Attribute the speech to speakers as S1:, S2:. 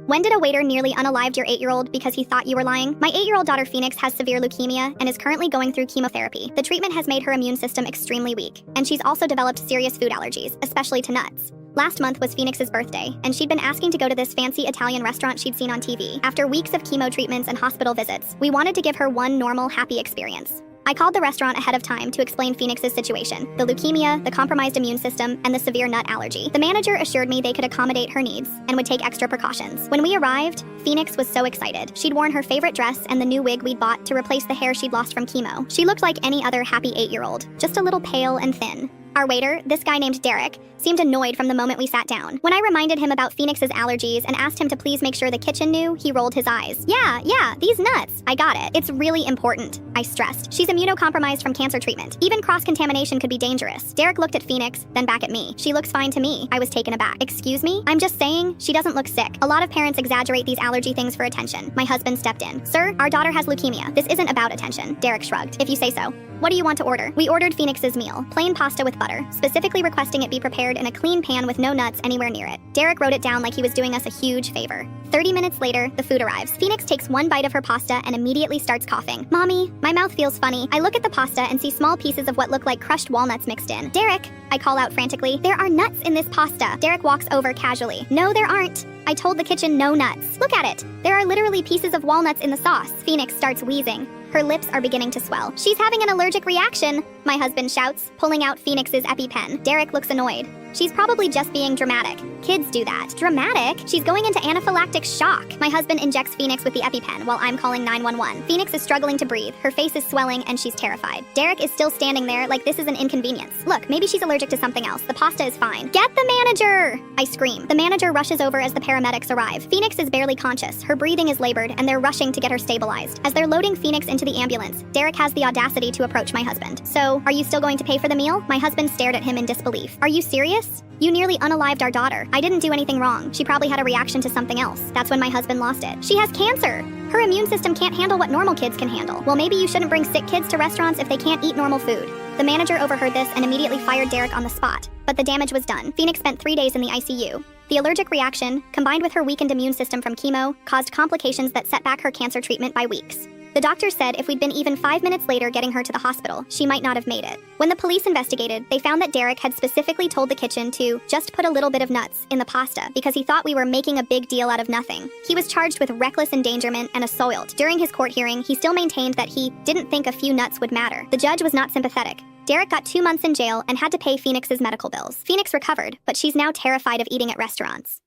S1: When did a waiter nearly unalived your 8-year-old because he thought you were lying? My 8-year-old daughter Phoenix has severe leukemia and is currently going through chemotherapy. The treatment has made her immune system extremely weak, and she's also developed serious food allergies, especially to nuts. Last month was Phoenix's birthday, and she'd been asking to go to this fancy Italian restaurant she'd seen on TV. After weeks of chemo treatments and hospital visits, we wanted to give her one normal, happy experience. I called the restaurant ahead of time to explain Phoenix's situation, the leukemia, the compromised immune system, and the severe nut allergy. The manager assured me they could accommodate her needs and would take extra precautions. When we arrived, Phoenix was so excited. She'd worn her favorite dress and the new wig we'd bought to replace the hair she'd lost from chemo. She looked like any other happy 8-year-old, just a little pale and thin. Our waiter, this guy named Derek, seemed annoyed from the moment we sat down. When I reminded him about Phoenix's allergies and asked him to please make sure the kitchen knew, he rolled his eyes. Yeah, these nuts. I got it. It's really important, I stressed. She's immunocompromised from cancer treatment. Even cross-contamination could be dangerous. Derek looked at Phoenix, then back at me. She looks fine to me. I was taken aback. Excuse me? I'm just saying, she doesn't look sick. A lot of parents exaggerate these allergy things for attention. My husband stepped in. Sir, our daughter has leukemia. This isn't about attention. Derek shrugged. If you say so. What do you want to order? We ordered Phoenix's meal, plain pasta with butter, specifically requesting it be prepared in a clean pan with no nuts anywhere near it. Derek wrote it down like he was doing us a huge favor. 30 minutes later, the food arrives. Phoenix takes one bite of her pasta and immediately starts coughing. Mommy, my mouth feels funny. I look at the pasta and see small pieces of what look like crushed walnuts mixed in. Derek, I call out frantically, there are nuts in this pasta. Derek walks over casually. No, there aren't. I told the kitchen no nuts. Look at it. There are literally pieces of walnuts in the sauce. Phoenix starts wheezing. Her lips are beginning to swell. She's having an allergic reaction, my husband shouts, pulling out Phoenix's EpiPen. Derek looks annoyed. She's probably just being dramatic. Kids do that. Dramatic? She's going into anaphylactic shock. My husband injects Phoenix with the EpiPen while I'm calling 911. Phoenix is struggling to breathe. Her face is swelling and she's terrified. Derek is still standing there like this is an inconvenience. Look, maybe she's allergic to something else. The pasta is fine. Get the manager! I scream. The manager rushes over as the paramedics arrive. Phoenix is barely conscious. Her breathing is labored and they're rushing to get her stabilized. As they're loading Phoenix into the ambulance, Derek has the audacity to approach my husband. So, are you still going to pay for the meal? My husband stared at him in disbelief. Are you serious? You nearly unalived our daughter. I didn't do anything wrong. She probably had a reaction to something else. That's when my husband lost it. She has cancer. Her immune system can't handle what normal kids can handle. Well, maybe you shouldn't bring sick kids to restaurants if they can't eat normal food. The manager overheard this and immediately fired Derek on the spot. But the damage was done. Phoenix spent 3 days in the ICU. The allergic reaction, combined with her weakened immune system from chemo, caused complications that set back her cancer treatment by weeks. The doctor said if we'd been even 5 minutes later getting her to the hospital, she might not have made it. When the police investigated, they found that Derek had specifically told the kitchen to just put a little bit of nuts in the pasta because he thought we were making a big deal out of nothing. He was charged with reckless endangerment and assault. During his court hearing, he still maintained that he didn't think a few nuts would matter. The judge was not sympathetic. Derek got 2 months in jail and had to pay Phoenix's medical bills. Phoenix recovered, but she's now terrified of eating at restaurants.